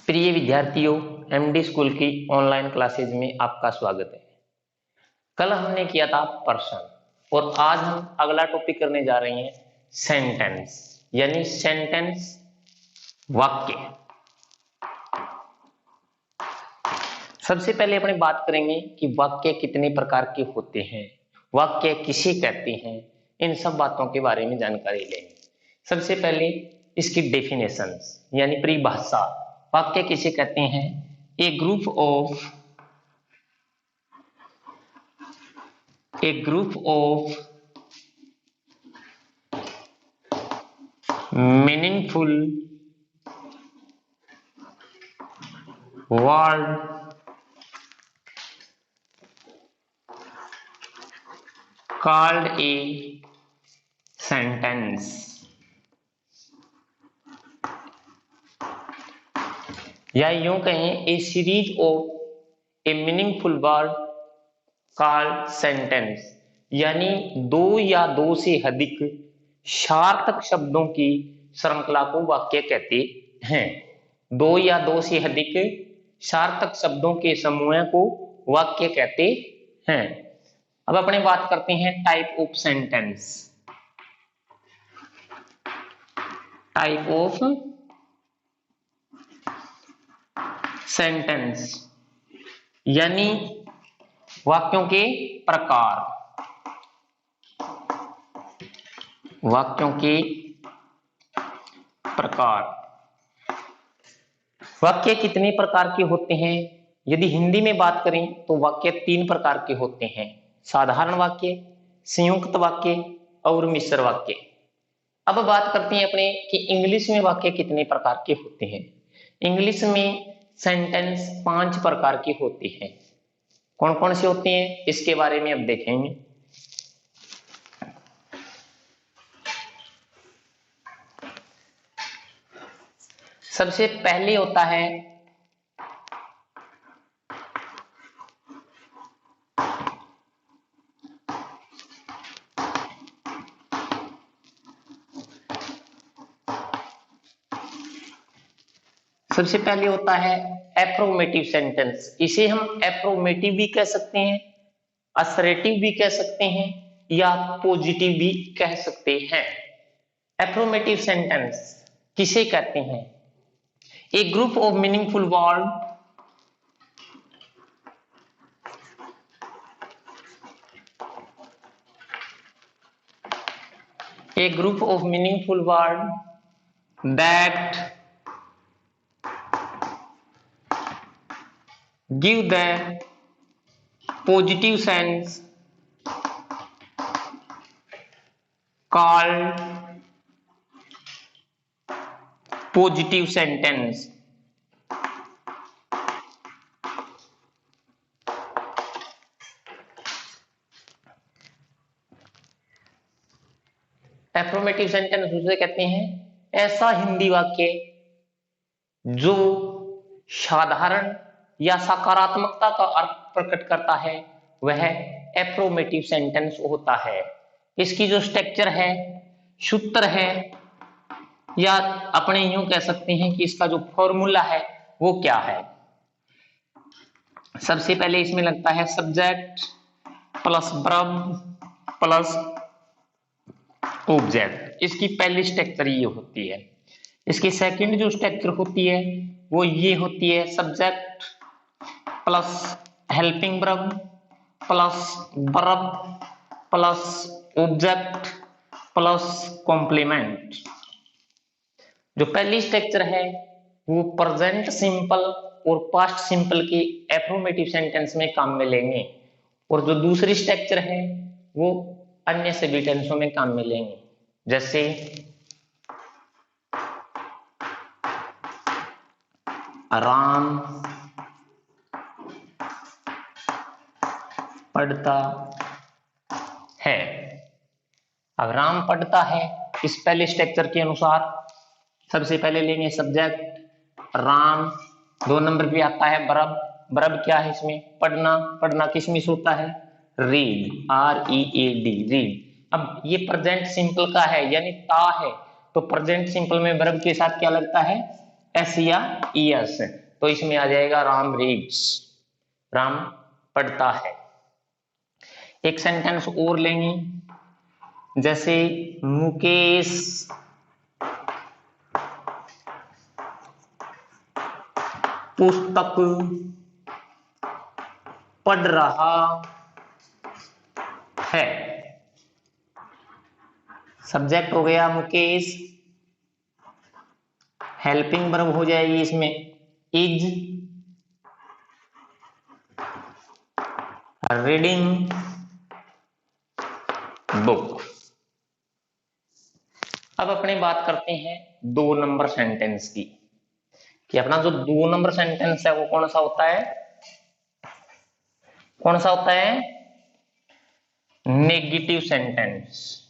प्रिय विद्यार्थियों, MD school की ऑनलाइन क्लासेज में आपका स्वागत है। कल हमने किया था पर्सन और आज हम अगला टॉपिक करने जा रहे हैं सेंटेंस, यानी सेंटेंस वाक्य। सबसे पहले अपने बात करेंगे कि वाक्य कितने प्रकार के होते हैं, वाक्य किसे कहते हैं, इन सब बातों के बारे में जानकारी लेंगे। सबसे पहले इसकी डेफिनेशंस यानी परिभाषा। वाक्य किसे कहते हैं? A group of meaningful word called a sentence, या यूं कहें a series of a meaningful word called sentence, यानी दो या दो से अधिक सार्थक शब्दों की श्रृंखला को वाक्य कहते हैं। दो या दो से अधिक सार्थक शब्दों के समूह को वाक्य कहते हैं। अब अपने बात करते हैं type of sentence. Type of sentence यानी वाक्यों के प्रकार। वाक्यों के प्रकार। वाक्य कितने प्रकार के होते हैं? यदि हिंदी में बात करें तो वाक्य तीन प्रकार के होते हैं: साधारण वाक्य, संयुक्त वाक्य और मिश्र वाक्य। अब बात करते हैं अपने कि इंग्लिश में वाक्य कितने प्रकार के होते हैं। इंग्लिश में सेंटेंस 5 प्रकार के होते हैं। कौन कौन से होते हैं इसके बारे में अब देखेंगे। सबसे पहले होता है एफर्मेटिव सेंटेंस। इसे हम एफर्मेटिव भी कह सकते हैं, असर्टिव भी कह सकते हैं या पॉजिटिव भी कह सकते हैं। एफर्मेटिव सेंटेंस किसे कहते हैं? A group of meaningful word that give the positive sense called positive sentence। Affirmative sentence उसे कहते हैं ऐसा हिंदी वाक्य जो साधारण या सकारात्मकता का अर्थ प्रकट करता है, वह एफर्मेटिव सेंटेंस होता है। इसकी जो स्ट्रक्चर है, सूत्र है, या अपने यूं कह सकते हैं कि इसका जो फॉर्मूला है वो क्या है। सबसे पहले इसमें लगता है subject plus verb plus object. इसकी पहली स्ट्रक्चर ये होती है। इसकी सेकंड जो स्ट्रक्चर होती है वो ये होती है subject plus helping verb plus verb plus object plus complement. जो पहली स्ट्रक्चर है वो प्रेजेंट सिंपल और पास्ट सिंपल के एफर्मेटिव सेंटेंस में काम में लेंगे, और जो दूसरी स्ट्रक्चर है वो अन्य सभी टेंसों में काम में लेंगे। जैसे राम पढ़ता है। अब राम पढ़ता है, इस पहले स्ट्रक्चर के अनुसार सबसे पहले लेंगे सब्जेक्ट राम, 2 नंबर पे आता है वर्ब। वर्ब क्या है इसमें? पढ़ना। पढ़ना किस में होता है? Read, READ, read. अब ये प्रेजेंट सिंपल का है यानी ता है, तो प्रेजेंट सिंपल में वर्ब के साथ क्या लगता है? एस या ईएस, तो इसमें आ जाएगा राम रीड्स, राम पढ़ता है। एक सेंटेंस और लेंगे, जैसे मुकेश पुस्तक पढ़ रहा है। सब्जेक्ट हो गया मुकेश, हेल्पिंग वर्ब हो जाएगी इसमें इज रीडिंग बुक। अब अपने बात करते हैं 2 नंबर सेंटेंस की, कि अपना जो 2 नंबर सेंटेंस है वो कौन सा होता है, कौन सा होता है, नेगेटिव सेंटेंस।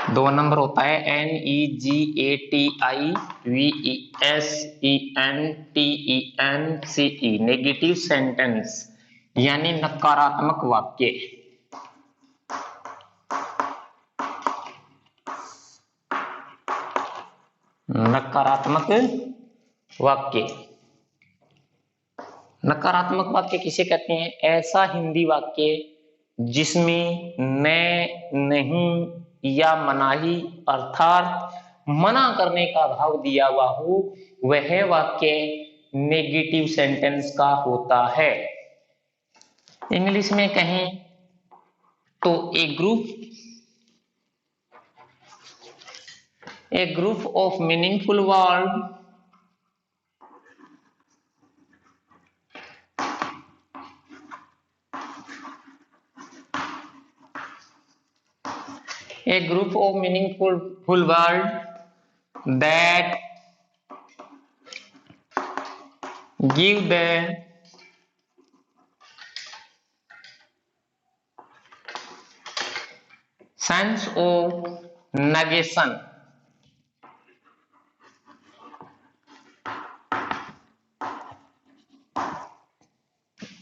2 नंबर होता है NEGATIVESENTENCE, नेगेटिव सेंटेंस यानी नकारात्मक वाक्य। नकारात्मक वाक्य, नकारात्मक वाक्य किसे कहते हैं, ऐसा हिंदी वाक्य जिसमें न, नहीं या मनाही अर्थात मना करने का भाव दिया हुआ हो, वह वाक्य नेगेटिव सेंटेंस का होता है। इंग्लिश में कहें तो a group of meaningful word word that give the sense of negation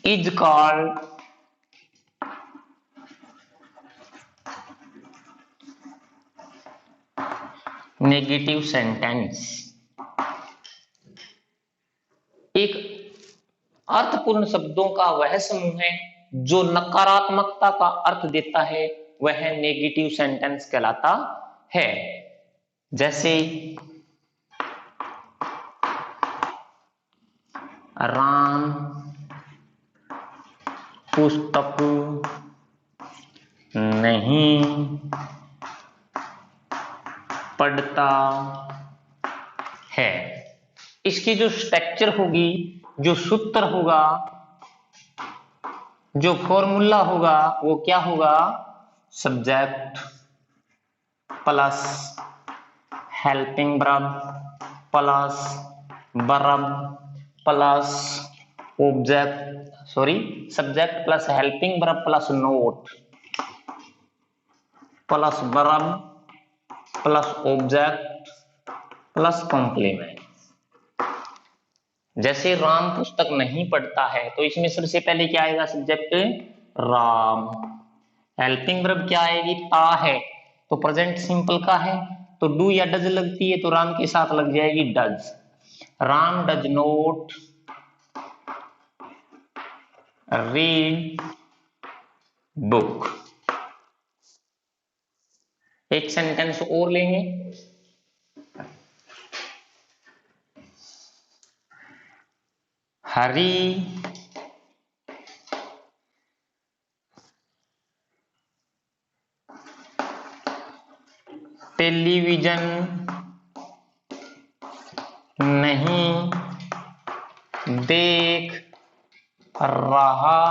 is called negative sentence. एक अर्थपूर्ण शब्दों का वह समूह है जो नकारात्मकता का अर्थ देता है, वह नेगेटिव सेंटेंस कहलाता है। जैसे राम पुस्तक नहीं पढ़ता है। इसकी जो स्ट्रक्चर होगी, जो सूत्र होगा, जो फॉर्मूला होगा, वो क्या होगा, subject plus helping verb plus verb plus subject plus helping verb plus not plus verb plus object plus complement. जैसे राम पुस्तक नहीं पढ़ता है, तो इसमें सबसे पहले क्या आएगा, सब्जेक्ट राम, हेल्पिंग वर्ब क्या आएगी, ता है, तो प्रेजेंट सिंपल का है, तो डू या डज लगती है, तो राम के साथ लग जाएगी does. Ram does note read book. एक सेंटेंस और लेंगे, हरी टेलीविजन नहीं देख रहा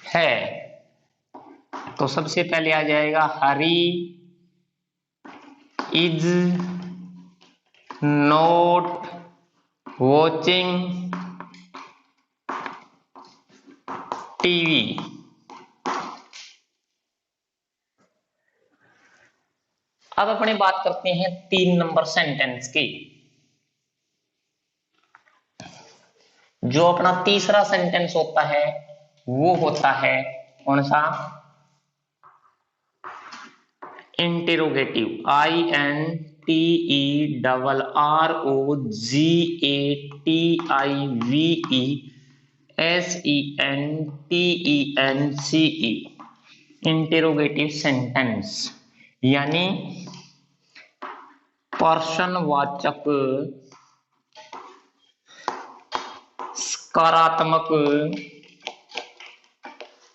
है। तो सबसे पहले आ जाएगा हरी इज नॉट वॉचिंग टीवी। अब अपने बात करते हैं 3 नंबर सेंटेंस की। जो अपना तीसरा सेंटेंस होता है वो होता है कौन सा, interrogative, INTERROGATIVE। INTEROGATIVE interrogative sentence यानी प्रश्नवाचक सकारात्मक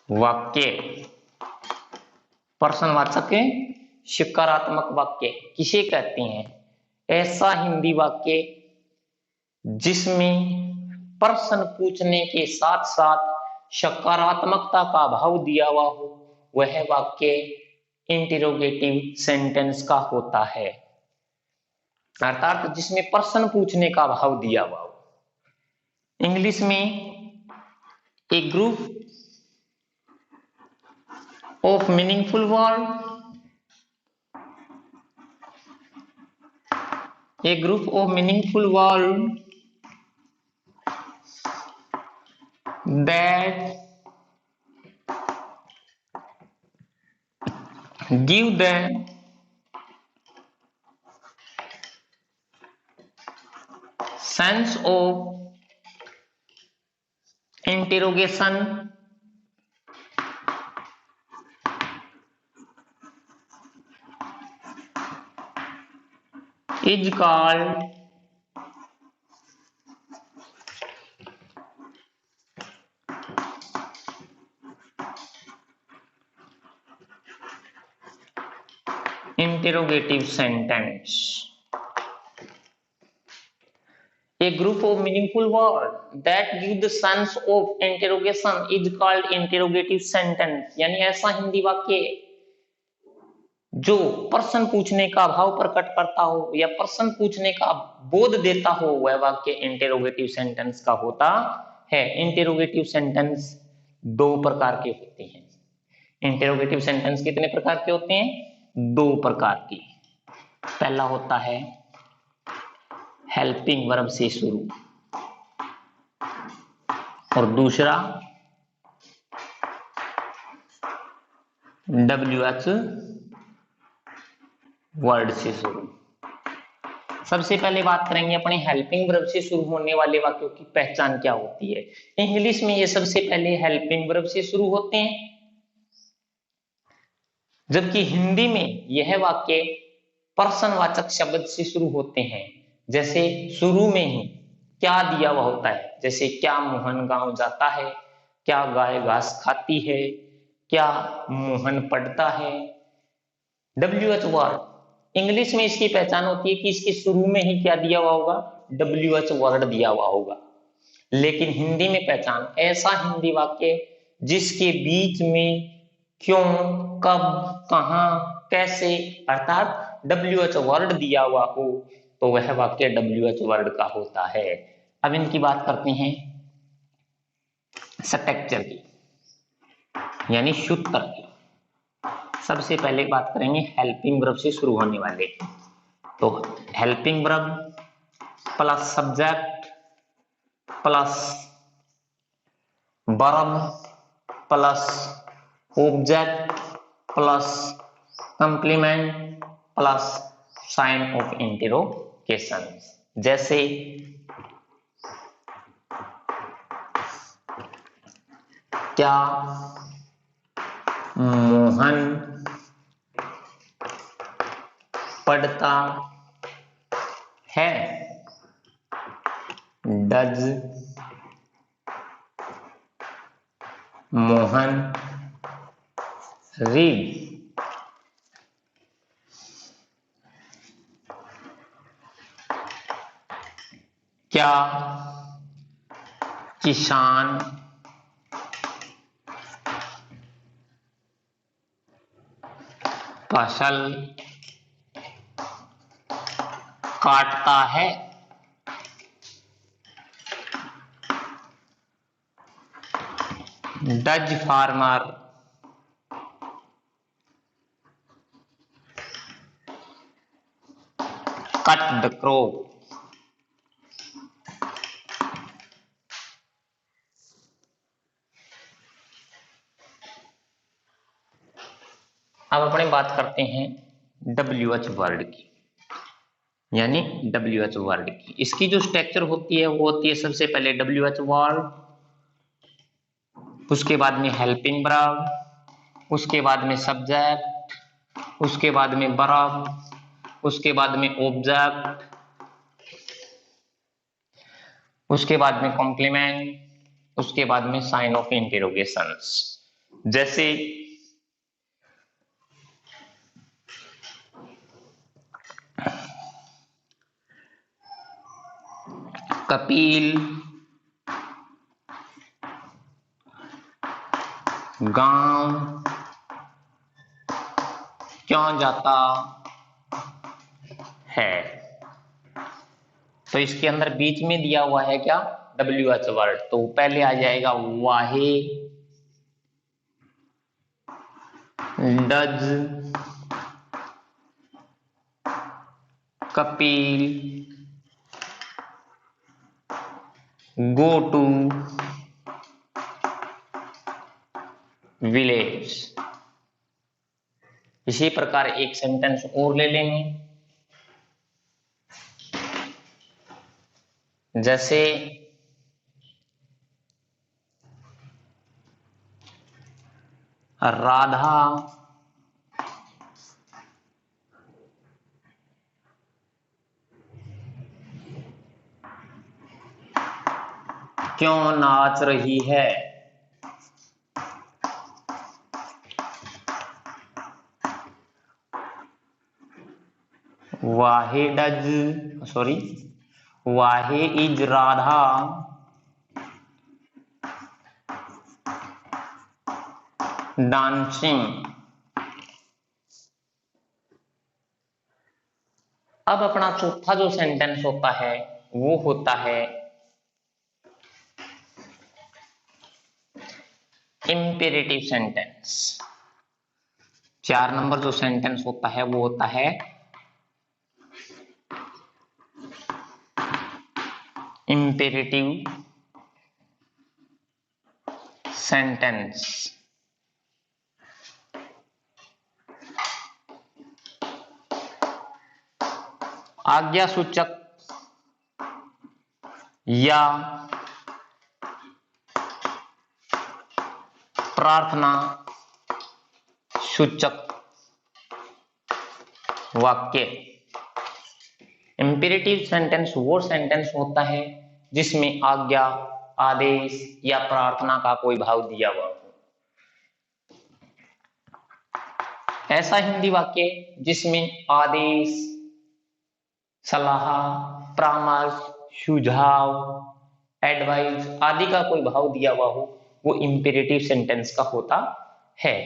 वाक्य। प्रश्नवाचक सकारात्मक वाक्य किसे कहते हैं? ऐसा हिंदी वाक्य जिसमें प्रश्न पूछने के साथ साथ सकारात्मकता का भाव दिया हुआ हो, वह वाक्य इंटेरोगेटिव सेंटेंस का होता है। अर्थात जिसमें प्रश्न पूछने का भाव दिया हुआ हो। इंग्लिश में a group of meaningful word, a group of meaningful words that give the sense of interrogation is called interrogative sentence. A group of meaningful words that give the sense of interrogation is called interrogative sentence. यानी ऐसा हिंदी वाक्य जो प्रश्न पूछने का भाव प्रकट करता हो या प्रश्न पूछने का बोध देता हो, वह वाक्य इंटेरोगेटिव सेंटेंस का होता है। इंटेरोगेटिव सेंटेंस दो प्रकार के होते हैं। इंटेरोगेटिव सेंटेंस कितने प्रकार के होते हैं? दो प्रकार के। पहला होता है हेल्पिंग वर्ब से शुरू और दूसरा WH वर्ड से शुरू। सबसे पहले बात करेंगे अपने हेल्पिंग वर्ब से शुरू होने वाले वाक्यों की पहचान क्या होती है। इंग्लिश में ये सबसे पहले हेल्पिंग वर्ब से शुरू होते हैं, जबकि हिंदी में यह वाक्य प्रश्नवाचक शब्द से शुरू होते हैं। जैसे शुरू में ही क्या दिया हुआ होता है, जैसे क्या मोहन गांव जाता है, क्या गाय घास खाती है, क्या मोहन पढ़ता है। WH वर्ड इंग्लिश में इसकी पहचान होती है कि इसके शुरू में ही क्या दिया हुआ होगा? WH वर्ड दिया हुआ होगा। लेकिन हिंदी में पहचान ऐसा हिंदी वाक्य जिसके बीच में क्यों, कब, कहां, कैसे अर्थात WH वर्ड दिया हुआ हो, तो वह वाक्य WH वर्ड का होता है। अब इनकी बात करते हैं स्ट्रक्चर की, यानी सूत्र की। सबसे पहले बात करेंगे हेल्पिंग वर्ब से शुरू होने वाले। तो helping verb plus subject plus verb plus object plus complement plus sign of interrogation. जैसे क्या मोहन पढ़ता है? Does Mohan read? क्या किसान फसल काटता है? Does farmer cut the crop? अब अपने बात करते हैं WH वर्ड की। यानी WH वर्ड की। इसकी जो स्ट्रक्चर होती है वो होती है सबसे पहले WH वर्ड, उसके बाद में हेल्पिंग वर्ब, उसके बाद में सब्जेक्ट, उसके बाद में वर्ब, उसके बाद में ऑब्जेक्ट, उसके बाद में कॉम्प्लीमेंट, उसके बाद में साइन ऑफ इंटरोगेशंस। जैसे कपिल गांव क्यों जाता है, तो इसके अंदर बीच में दिया हुआ है क्या, WH वर्ड। तो पहले आ जाएगा where does Kapil go to village. इसी प्रकार एक सेंटेंस और ले लेंगे, जैसे राधा क्यों नाच रही है, where does sorry where is Radha dancing. अब अपना चौथा जो सेंटेंस होता है वो होता है इंपेरेटिव सेंटेंस। 4 नंबर जो सेंटेंस होता है वो होता है इंपेरेटिव सेंटेंस। आज्ञा सूचक या प्रार्थना सूचक वाक्य। इंपेरेटिव सेंटेंस वो सेंटेंस होता है जिसमें आज्ञा, आदेश या प्रार्थना का कोई भाव दिया हुआ हो। ऐसा हिंदी वाक्य जिसमें आदेश, सलाह, परामर्श, सुझाव, एडवाइस आदि का कोई भाव दिया हुआ हो वो इंपेरेटिव सेंटेंस का होता है।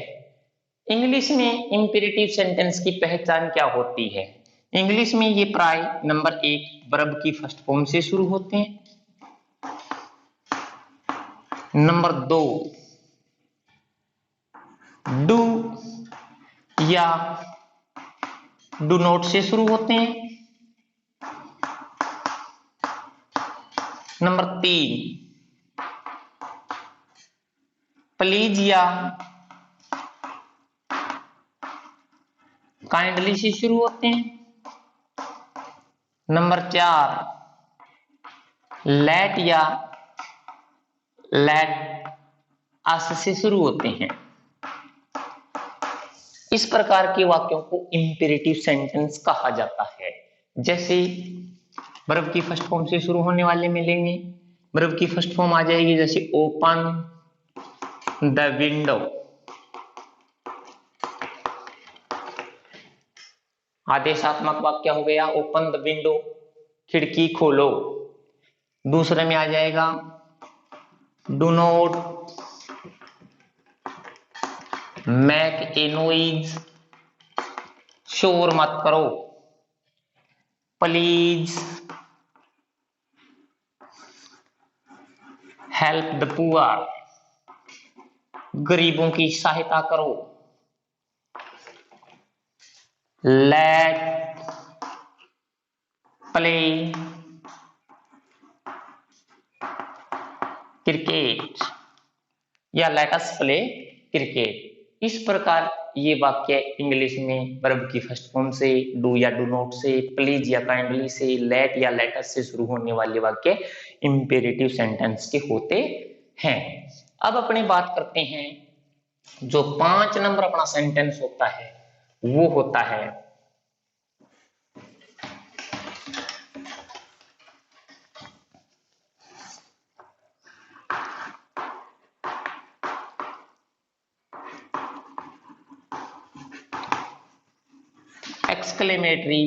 इंग्लिश में इंपेरेटिव सेंटेंस की पहचान क्या होती है? इंग्लिश में ये प्राय नंबर 1 वर्ब की फर्स्ट फॉर्म से शुरू होते हैं, नंबर 2 डू या डू नॉट से शुरू होते हैं, नंबर 3 प्लीज या काइंडली से शुरू होते हैं, नंबर 4 लेट या लेट अस से शुरू होते हैं। इस प्रकार के वाक्यों को इंपेरेटिव सेंटेंस कहा जाता है। जैसे वर्ब की फर्स्ट फॉर्म से शुरू होने वाले में लेंगे, वर्ब की फर्स्ट फॉर्म आ जाएगी जैसे ओपन द विंडो, आदेशात्मक वाक्य हो गया ओपन द विंडो, खिड़की खोलो। दूसरे में आ जाएगा do not make a noise, शोर मत करो। प्लीज हेल्प द पुअर, गरीबों की सहायता करो। लेट प्ले क्रिकेट या लेट अस प्ले क्रिकेट। इस प्रकार ये वाक्य इंग्लिश में वर्ब की फर्स्ट फॉर्म से, डू या डू नॉट से, प्लीज या काइंडली से, लेट या लेटस से शुरू होने वाले वाक्य इंपेरेटिव सेंटेंस के होते हैं। अब अपनी बात करते हैं, जो 5 नंबर अपना सेंटेंस होता है वो होता है एक्सक्लेमेटरी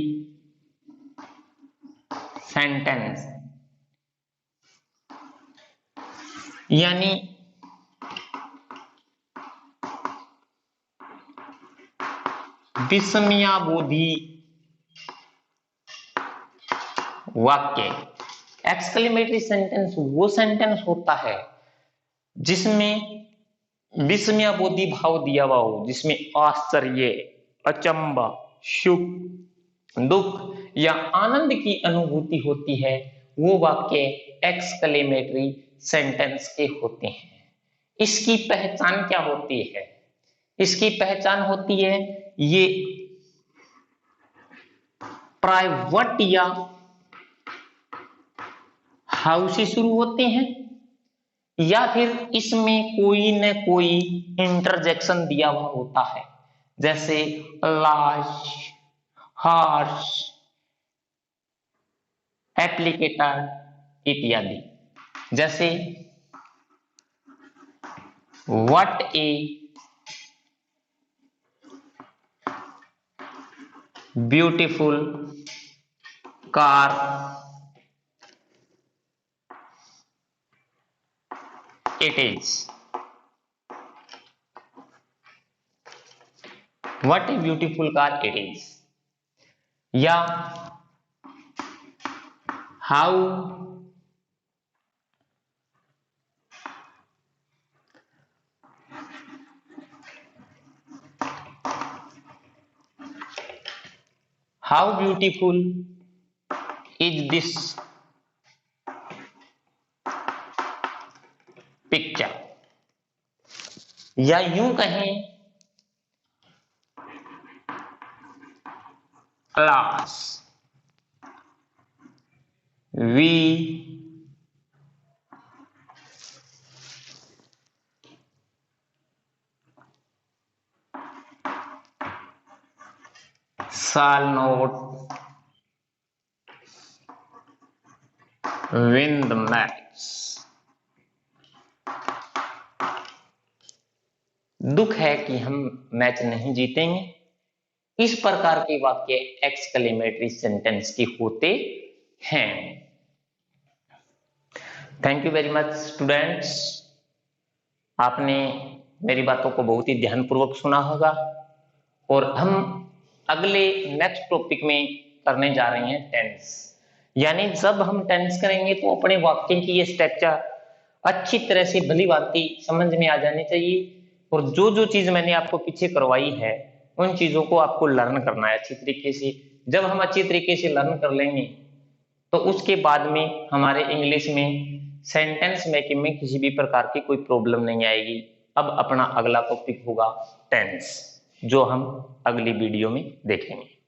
सेंटेंस, यानी विस्मयाबोधी वाक्य। एक्सक्लेमेटरी सेंटेंस वो सेंटेंस होता है जिसमें विस्मयाबोधी भाव दिया हुआ हो, जिसमें आश्चर्य, अचंभा, सुख, दुख या आनंद की अनुभूति होती है, वो वाक्य एक्सक्लेमेटरी सेंटेंस के होते हैं। इसकी पहचान क्या होती है? इसकी पहचान होती है, ये प्राइवेट या हाउ से शुरू होते हैं, या फिर इसमें कोई न कोई इंटरजेक्शन दिया हुआ होता है, जैसे लाश, हार्श, एप्लीकेटर इत्यादि। जैसे what a beautiful car it is, what a beautiful car it is, या how beautiful is this picture, या यूं कहें class we shall not win the match, दुख है कि हम मैच नहीं जीतेंगे। इस प्रकार के वाक्य एक्सक्लेमेटरी सेंटेंस के होते हैं। Thank you very much students, आपने मेरी बातों को बहुत ही ध्यानपूर्वक सुना होगा, और हम अगले नेक्स्ट टॉपिक में करने जा रहे हैं टेंस। यानी जब हम टेंस करेंगे तो अपने वाक्य की ये स्ट्रक्चर अच्छी तरह से भली भांति समझ में आ जानी चाहिए, और जो जो चीज मैंने आपको पीछे करवाई है उन चीजों को आपको लर्न करना है अच्छी तरीके से। जब हम अच्छी तरीके से लर्न कर लेंगे तो उसके बाद में हमारे इंग्लिश में सेंटेंस मेकिंग में किसी भी प्रकार की कोई प्रॉब्लम नहीं आएगी। अब अपना अगला टॉपिक होगा टेंस, जो हम अगली वीडियो में देखेंगे।